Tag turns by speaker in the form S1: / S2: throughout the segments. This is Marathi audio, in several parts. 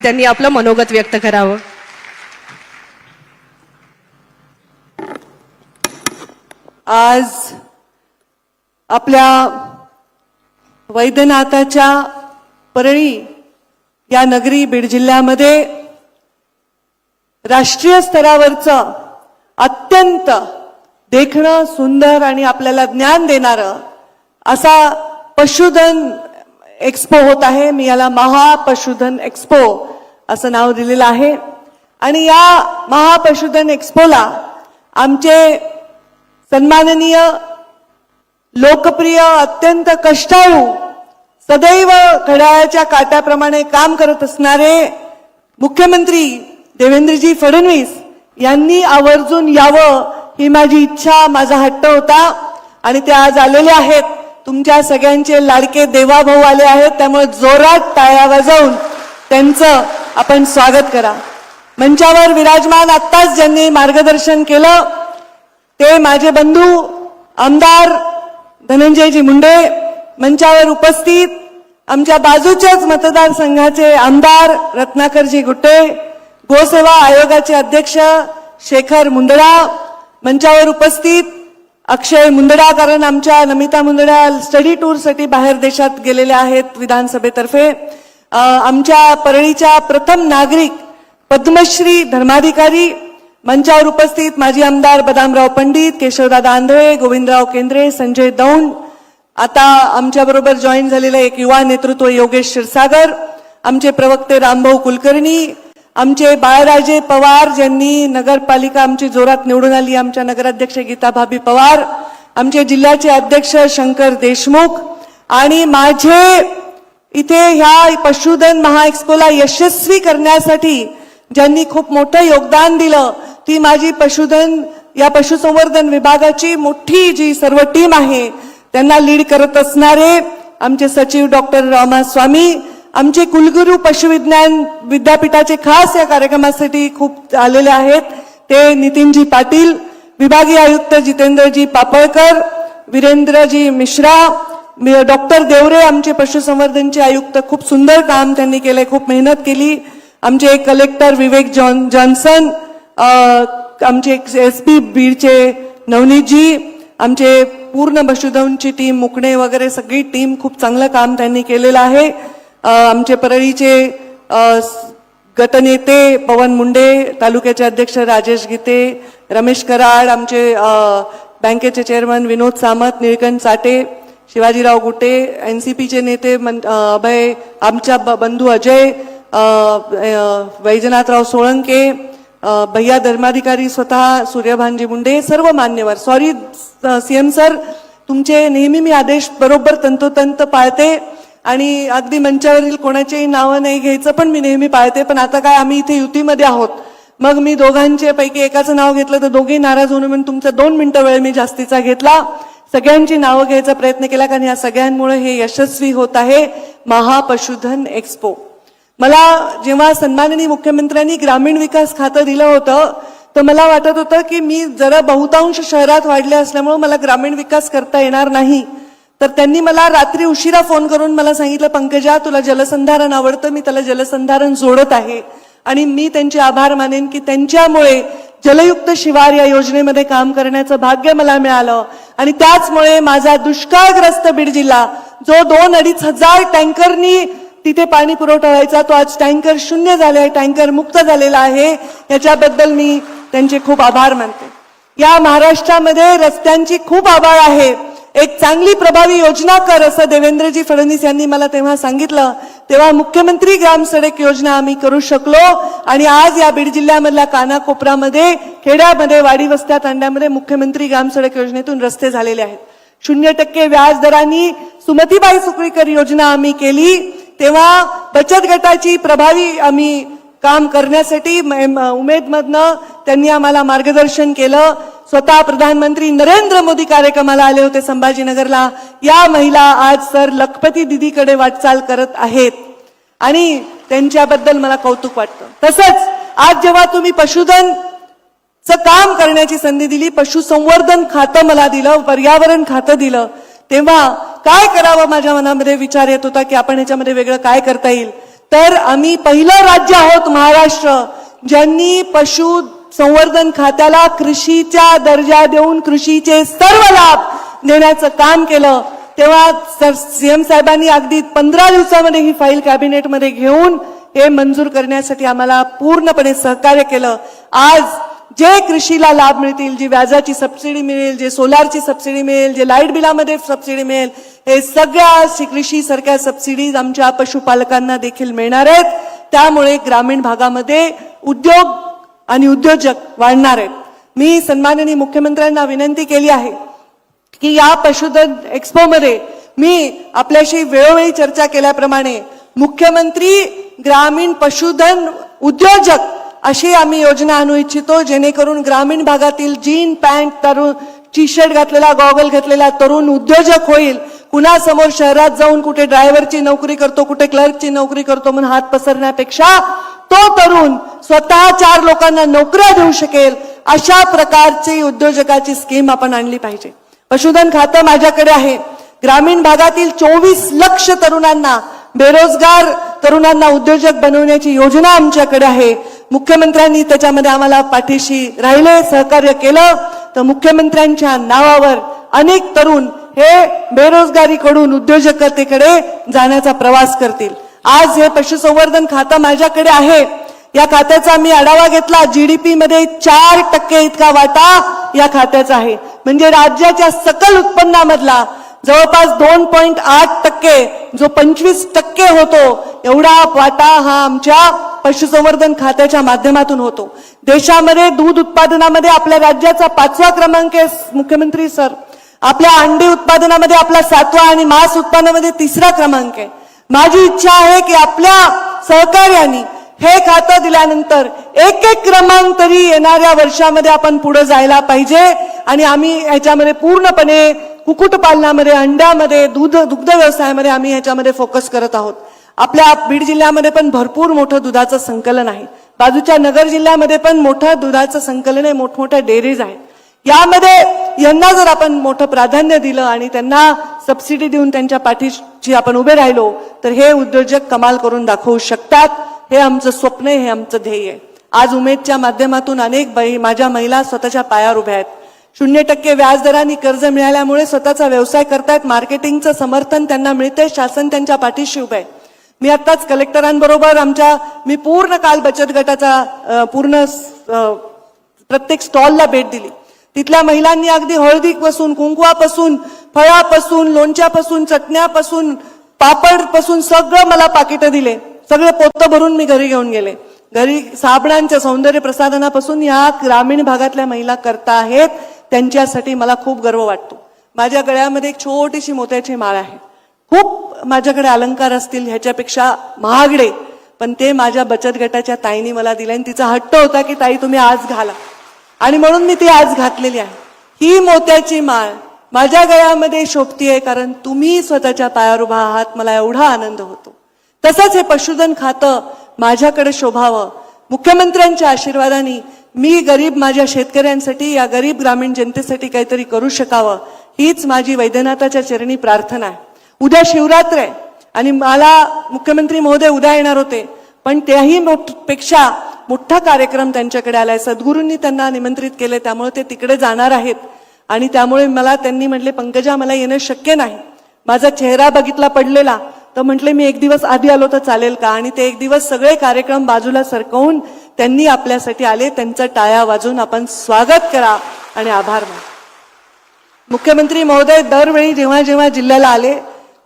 S1: त्यांनी आपलं मनोगत व्यक्त करावं।
S2: आज आपल्या वैद्यनाथाच्या परळी या नगरी बीड जिल्ह्यामध्ये राष्ट्रीय स्तरावरचं अत्यंत देखणं सुंदर आणि आपल्याला ज्ञान देणारं असा पशुधन एक्सपो होत आहे। मी याला महापशुधन एक्सपो असं नाव दिलेलं आहे। आणि या महापशुधन एक्सपोला आमचे सन्माननीय लोकप्रिय अत्यंत कष्टाळू सदैव घड्याळाच्या काट्याप्रमाणे काम करत असणारे मुख्यमंत्री देवेंद्रजी फडणवीस यांनी आवर्जून यावं ही माझी इच्छा, माझा हट्ट होता आणि ते आज आलेले आहेत। तुमच्या सगळ्यांचे लाडके देवाभाऊ आले आहेत, त्यामुळे जोरात टाळ्या वाजवून त्यांचं आपण स्वागत करा। मंचावर विराजमान आत्ताच ज्यांनी मार्गदर्शन केलं ते माझे बंधू आमदार धनंजयजी मुंडे, मंचावर उपस्थित आमच्या बाजूच्याच मतदारसंघाचे आमदार रत्नाकरजी गुट्टे, गोसेवा आयोगाचे अध्यक्ष शेखर मुंदडा, मंचावर उपस्थित अक्षय मुंदडा, कारण आमच्या नमिता मुंदडा स्टडी टूरसाठी बाहेर देशात गेलेल्या आहेत विधानसभेतर्फे, आमच्या परळीच्या प्रथम नागरिक पद्मश्री धर्माधिकारी, मंचावर उपस्थित माजी आमदार बदामराव पंडित, केशवदादा आंधळे, गोविंदराव केंद्रे, संजय दौंड, आता आमच्या बरोबर जॉईन झालेले एक युवा नेतृत्व योगेश क्षीरसागर, आमचे प्रवक्ते रामभाऊ कुलकर्णी, आमचे बाळराजे पवार ज्यांनी नगरपालिका आमची जोरात निवडून आली, आमच्या नगराध्यक्ष गीता भाभी पवार, आमचे जिल्ह्याचे अध्यक्ष शंकर देशमुख आणि माझे इथे ह्या पशुधन महाएक्सपोला यशस्वी करण्यासाठी ज्यांनी खूप मोठं योगदान दिलं ती माझी पशुधन या पशुसंवर्धन विभागाची मोठी जी सर्व टीम आहे त्यांना लीड करत असणारे आमचे सचिव डॉक्टर रामास्वामी, आमचे कुलगुरू पशुविज्ञान विद्यापीठाचे खास या कार्यक्रमासाठी खूप आलेले आहेत ते नितीनजी पाटील, विभागीय आयुक्त जितेंद्रजी पापळकर, वीरेंद्रजी मिश्रा, डॉक्टर देवरे आमचे पशुसंवर्धनचे आयुक्त, खूप सुंदर काम त्यांनी केले, खूप मेहनत केली, आमचे कलेक्टर विवेक जॉन्सन, आमचे एसपी बीडचे नवनीतजी, आमचे पूर्ण पशुधनची टीम मुकणे वगैरे सगळी टीम खूप चांगलं काम त्यांनी केलेलं आहे। आमचे परळीचे गटनेते पवन मुंडे, तालुक्याचे अध्यक्ष राजेश गीते, रमेश कराड, आमचे बँकेचे चेअरमन विनोद सामत, निळकंठ चाटे, शिवाजीराव गुटे, एनसीपीचे नेते अभय, आमच्या बंधू अजय, वैजनाथराव सोळंके, भैया धर्माधिकारी स्वतः सूर्यभानजी मुंडे, सर्व मान्यवर। सॉरी सीएम सर, तुमचे नेहमी मी आदेश बरोबर तंतोतंत पाळते आणि अगदी मंचावरील कोणाचेही नावं नाही घ्यायचं पण मी नेहमी पाळते, पण आता काय आम्ही इथे युतीमध्ये आहोत, मग मी दोघांचे पैकी एकाचं नाव घेतलं तर दोघेही नाराज होऊन म्हणून तुमचा 2 मिनिटं वेळ मी जास्तीचा घेतला, सगळ्यांची नावं घ्यायचा प्रयत्न केला, कारण या सगळ्यांमुळे हे यशस्वी होत आहे महापशुधन एक्सपो। मला जेव्हा सन्माननीय मुख्यमंत्र्यांनी ग्रामीण विकास खातं दिलं होतं तर मला वाटत होतं की मी जरा बहुतांश शहरात वाढले असल्यामुळे मला ग्रामीण विकास करता येणार नाही, तर त्यांनी मला रात्री उशिरा फोन करून मला सांगितलं, पंकजा तुला जलसंधारण आवडतं, मी त्याला जलसंधारण जोडत आहे आणि मी त्यांचे आभार मानेन की त्यांच्यामुळे जलयुक्त शिवार या योजनेमध्ये काम करण्याचं भाग्य मला मिळालं आणि त्याचमुळे माझा दुष्काळग्रस्त बीड जिल्हा जो 2-2.5 हजार टँकरनी तिथे पाणी पुरवठा व्हायचा तो आज टँकर शून्य झाले आहे, टँकर मुक्त झालेला आहे, याच्याबद्दल मी त्यांचे खूप आभार मानते। या महाराष्ट्रामध्ये रस्त्यांची खूप आभाळ आहे, एक चांगली प्रभावी योजना कर असं देवेंद्रजी फडणवीस यांनी मला तेव्हा सांगितलं, तेव्हा मुख्यमंत्री ग्राम सडक योजना आम्ही करू शकलो आणि आज या बीड जिल्ह्यामधल्या कानाकोपऱ्यामध्ये, खेड्यामध्ये, वाडी वस्त्या तांड्यामध्ये मुख्यमंत्री ग्राम सडक योजनेतून रस्ते झालेले आहेत। 0% व्याज दरांनी सुमतीबाई सुकळीकर योजना आम्ही केली, तेव्हा बचत गटाची प्रभावी आम्ही काम करण्यासाठी उमेदमधनं त्यांनी आम्हाला मार्गदर्शन केलं। स्वतः प्रधानमंत्री नरेंद्र मोदी कार्यक्रमाला आले होते संभाजीनगरला, या महिला आज सर लखपती दीदीकडे वाटचाल करत आहेत आणि त्यांच्याबद्दल मला कौतुक वाटतं। तसंच आज जेव्हा तुम्ही पशुधनचं काम करण्याची संधी दिली, पशुसंवर्धन खातं मला दिलं, पर्यावरण खातं दिलं, तेव्हा काय करावं माझ्या मनामध्ये विचार येत होता की आपण ह्याच्यामध्ये वेगळं काय करता येईल, तर आम्ही पहिलं राज्य आहोत महाराष्ट्र ज्यांनी पशु संवर्धन खात्याला कृषीचा दर्जा देऊन कृषीचे सर्व लाभ देण्याचं काम केलं. तेव्हा सीएम साहेबांनी अगदी 15 दिवसामध्ये ही फाईल कॅबिनेटमध्ये घेऊन हे मंजूर करण्यासाठी आम्हाला पूर्णपणे सहकार्य केलं. आज जे कृषीला लाभ मिळतील, जी व्याजाची सबसिडी मिळेल, जे सोलारची सबसिडी मिळेल, जे लाईट बिलामध्ये सबसिडी मिळेल, हे सगळ्या कृषी सारख्या सबसिडीज आमच्या पशुपालकांना देखील मिळणार आहेत. त्यामुळे ग्रामीण भागामध्ये उद्योग आणि उद्योजक वाढणार आहेत. मी सन्माननीय मुख्यमंत्र्यांना विनंती केली आहे की या पशुधन एक्स्पोमध्ये मी आपल्याशी वेळोवेळी चर्चा केल्याप्रमाणे मुख्यमंत्री ग्रामीण पशुधन उद्योजक अशी आम्ही योजना आणू इच्छितो, जेणेकरून ग्रामीण भागातील जीन पॅन्ट तरुण टी शर्ट घातलेला गॉगल घातलेला तरुण उद्योजक होईल. कुणासमोर शहरात जाऊन कुठे ड्रायव्हरची नोकरी करतो, कुठे क्लर्कची नोकरी करतो म्हणून हात पसरण्यापेक्षा तो तरुण स्वतः 4 लोकांना नोकऱ्या देऊ शकेल अशा प्रकारची उद्योजकाची स्कीम आपण आणली पाहिजे. पशुधन खातं माझ्याकडे आहे. ग्रामीण भागातील 24 लक्ष तरुणांना, बेरोजगार तरुणांना उद्योजक बनवण्याची योजना आमच्याकडे आहे. मुख्यमंत्र्यांनी त्याच्यामध्ये आम्हाला पाठीशी राहिले, सहकार्य केलं तर मुख्यमंत्र्यांच्या नावावर अनेक तरुण हे बेरोजगारीकडून उद्योजकतेकडे जाण्याचा प्रवास करतील. आज हे पशुसंवर्धन खातं माझ्याकडे आहे. या खात्याचा मी आढावा घेतला. GDP मध्ये 4% इतका वाटा या खात्याचा आहे. म्हणजे राज्याच्या सकल उत्पन्नामधला जवळपास 2.8%, जो 25% होतो एवढा वाटा हा आमच्या पशुसंवर्धन खात्याच्या माध्यमातून होतो. देशामध्ये दूध उत्पादनामध्ये आपल्या राज्याचा 5वा क्रमांक आहे मुख्यमंत्री सर. आपल्या अंडी उत्पादनामध्ये आपला 7वा आणि मांस उत्पादनामध्ये 3रा क्रमांक आहे. माझी इच्छा आहे की आपल्या सहकार्याने हे खातं दिल्यानंतर एक क्रमांक तरी येणाऱ्या वर्षामध्ये आपण पुढे जायला पाहिजे. आणि आम्ही ह्याच्यामध्ये पूर्णपणे कुक्कुटपालनामध्ये, अंड्यामध्ये, दुग्ध व्यवसायामध्ये आम्ही ह्याच्यामध्ये फोकस करत आहोत. आपल्या बीड जिल्ह्यामध्ये पण भरपूर मोठं दुधाचं संकलन आहे. बाजूच्या नगर जिल्ह्यामध्ये पण मोठं दुधाचं संकलन आहे, मोठमोठ्या डेअरीज आहेत. यामध्ये यांना जर आपण मोठं प्राधान्य दिलं आणि त्यांना सबसिडी देऊन त्यांच्या पाठीशी आपण उभे राहिलो तर हे उद्योजक कमाल करून दाखवू शकतात. हे आमचं स्वप्न आहे, हे आमचं ध्येय आहे. आज उमेदच्या माध्यमातून अनेक माझ्या महिला स्वतःच्या पायावर उभ्या आहेत. 0% व्याजदराने कर्ज मिळाल्यामुळे स्वतःचा व्यवसाय करतायत. मार्केटिंगचं समर्थन त्यांना मिळते. शासन त्यांच्या पाठीशी उभे आहे. मी आताच कलेक्टरांबरोबर मी पूर्ण काल बचत गटाचा पूर्ण प्रत्येक स्टॉलला भेट दिली. तिथल्या महिलांनी अगदी हळदीपासून, कुंकवापासून, फळापासून, लोणच्यापासून, चटण्यापासून, पापडपासून सगळं मला पाकिटं दिले. सगळे पोतं भरून मी घरी घेऊन गेले. घरी साबणांच्या सौंदर्य प्रसाधनापासून या ग्रामीण भागातल्या महिला करता आहेत. त्यांच्यासाठी मला खूप गर्व वाटतो. माझ्या गळ्यामध्ये एक छोटीशी मोत्याची माळ आहे. खूप माझ्याकडे अलंकार असतील ह्याच्यापेक्षा महागडे, पण ते माझ्या बचत गटाच्या ताईने मला दिले आणि तिचा हट्ट होता की ताई तुम्ही आज घाला, आणि म्हणून मी ती आज घातलेली आहे. ही मोत्याची माळ माझ्या गळ्यामध्ये शोभतीये कारण तुम्ही स्वतःच्या पायावर उभा आहात. मला एवढा आनंद होतो. तसंच हे पशुधन खातं माझ्याकडे शोभावं. मुख्यमंत्र्यांच्या आशीर्वादाने मी गरीब माझ्या शेतकऱ्यांसाठी, या गरीब ग्रामीण जनतेसाठी काहीतरी करू शकावं, हीच माझी वैद्यनाथाच्या चरणी प्रार्थना आहे. उद्या शिवरात्र आहे आणि मला मुख्यमंत्री महोदय उद्या येणार होते, पण त्याही पेक्षा मोठा कार्यक्रम त्यांच्याकडे आलाय. सद्गुरूंनी त्यांना निमंत्रित केले, त्यामुळे ते तिकडे जाणार आहेत. आणि त्यामुळे त्यांनी म्हटले पंकजा मला येणं शक्य नाही. माझा चेहरा बघितला पडलेला, तर म्हटले मी 1 दिवस आधी आलो तर चालेल का. आणि ते 1 दिवस सगळे कार्यक्रम बाजूला सरकवून त्यांनी आपल्यासाठी आले. त्यांचा टाळ्या वाजवून आपण स्वागत करा आणि आभार माना. मुख्यमंत्री महोदय दरवेळी जेव्हा जेव्हा जिल्ह्याला आले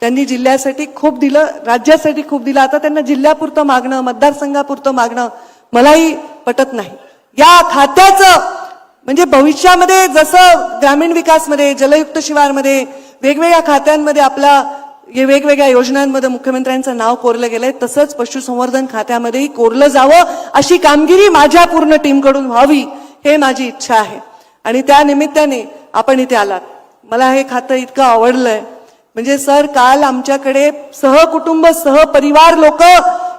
S2: त्यांनी जिल्ह्यासाठी खूप दिलं, राज्यासाठी खूप दिलं. आता त्यांना जिल्ह्यापुरतं मागणं, मतदारसंघापुरतं मागणं मलाही पटत नाही. या खात्याचं म्हणजे भविष्यामध्ये जसं ग्रामीण विकासमध्ये, जलयुक्त शिवारमध्ये, वेगवेगळ्या खात्यांमध्ये आपला वेगवेगळ्या योजनांमध्ये मुख्यमंत्र्यांचं नाव कोरलं गेलंय, तसंच पशुसंवर्धन खात्यामध्येही कोरलं जावं अशी कामगिरी माझ्या पूर्ण टीमकडून व्हावी, हे माझी इच्छा आहे. आणि त्या निमित्ताने आपण इथे आलात. मला हे खातं इतकं आवडलंय. म्हणजे सर काल आमच्याकडे सहकुटुंब सहपरिवार लोक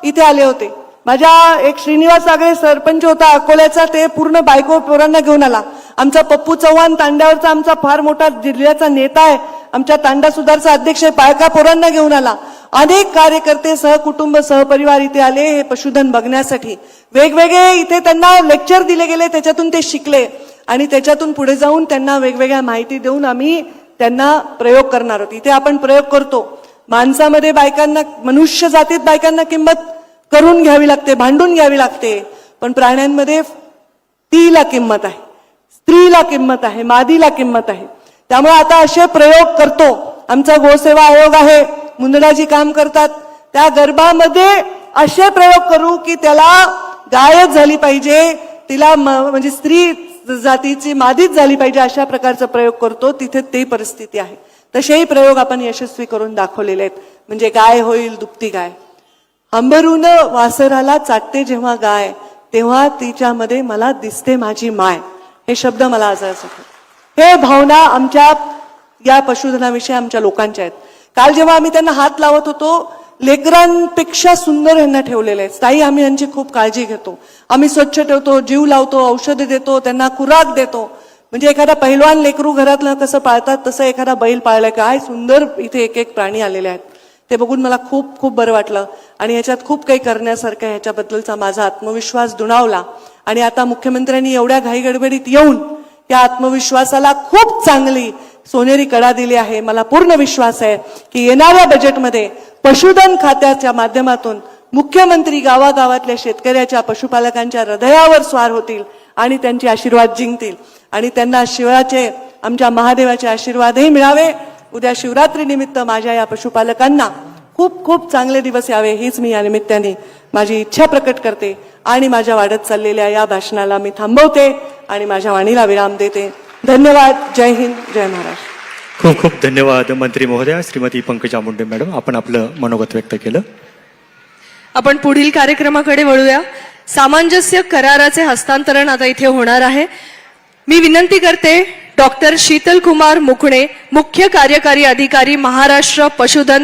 S2: इथे आले होते. माझ्या एक श्रीनिवास आगळे सरपंच होता अकोल्याचा, ते पूर्ण बायको पोरांना घेऊन आला. आमचा पप्पू चव्हाण तांड्यावरचा आमचा फार मोठा जिल्ह्याचा नेता आहे, आमच्या तांडा सुधारचा अध्यक्ष आहे, बायका पोरांना घेऊन आला. अनेक कार्यकर्ते सहकुटुंब सहपरिवार इथे आले हे पशुधन बघण्यासाठी. वेगवेगळे इथे त्यांना लेक्चर दिले गेले, त्याच्यातून ते शिकले आणि त्याच्यातून पुढे जाऊन त्यांना वेगवेगळ्या माहिती देऊन आम्ही त्यांना प्रयोग करणार आहोत. इथे आपण प्रयोग करतो. माणसामध्ये बायकांना, मनुष्य जातीत बायकांना किंमत करून घ्यावी लागते, भांडून घ्यावी लागते, पण प्राण्यांमध्ये स्त्रीला किंमत आहे, स्त्रीला किंमत आहे, मादीला किंमत आहे. त्यामुळे आता असे प्रयोग करतो. आमचा गोसेवा आयोग आहे, मुंदडाजी काम करतात, त्या गर्भामध्ये असे प्रयोग करू की त्याला गायच झाली पाहिजे, तिला म्हणजे स्त्री जातीची मादीच झाली पाहिजे, अशा प्रकारचा प्रयोग करतो. तिथे ते परिस्थिती आहे. तसेही प्रयोग आपण यशस्वी करून दाखवलेले आहेत. म्हणजे गाय होईल दुभती गाय. अंबरून वासराला चाटते जेव्हा गाय, तेव्हा तिच्यामध्ये मला दिसते माझी माय. हे शब्द मला आज हे भावना आमच्या या पशुधनाविषयी आमच्या लोकांच्या आहेत. काल जेव्हा आम्ही त्यांना हात लावत होतो, लेकरांपेक्षा सुंदर यांना ठेवलेले आहेत. ताई, आम्ही यांची खूप काळजी घेतो, आम्ही स्वच्छ ठेवतो, जीव लावतो, औषध देतो, त्यांना खुराक देतो. म्हणजे एखादा पहिलवान लेकरू घरातलं कसं पाळतात तसं एखादा बैल पाळलाय. काय सुंदर इथे एक एक प्राणी आलेले आहेत. ते बघून मला खूप खूप बरं वाटलं आणि ह्याच्यात खूप काही करण्यासारखं, ह्याच्याबद्दलचा माझा आत्मविश्वास दुणावला. आणि आता मुख्यमंत्र्यांनी एवढ्या घाईगडबडीत येऊन त्या आत्मविश्वासाला खूप चांगली सोनेरी कडा दिली आहे. मला पूर्ण विश्वास आहे की येणाऱ्या बजेटमध्ये पशुधन खात्याच्या माध्यमातून मुख्यमंत्री गावागावातल्या शेतकऱ्याच्या, पशुपालकांच्या हृदयावर स्वार होतील आणि त्यांचे आशीर्वाद जिंकतील आणि त्यांना शिवाचे, आमच्या महादेवाचे आशीर्वादही मिळावे. उद्या शिवरात्री निमित्त माझ्या या पशुपालकांना खूप खूप चांगले दिवस यावे, हीच मी या निमित्ताने माझी इच्छा प्रकट करते आणि माझ्या वाढत चाललेल्या या भाषणाला मी थांबवते आणि माझ्या वाणीला विराम देते. धन्यवाद. जय हिंद, जय महाराष्ट्र.
S3: खूप खूप धन्यवाद मंत्री महोदया. श्रीमती पंकजा मुंडे मॅडम, आपण आपलं मनोगत व्यक्त केलं.
S1: आपण पुढील कार्यक्रमाकडे वळूया. सामंजस्य कराराचे हस्तांतरण आता इथे होणार आहे. मी विनंती करते डॉक्टर शीतल कुमार मुकणे, मुख्य कार्यकारी अधिकारी, महाराष्ट्र पशुधन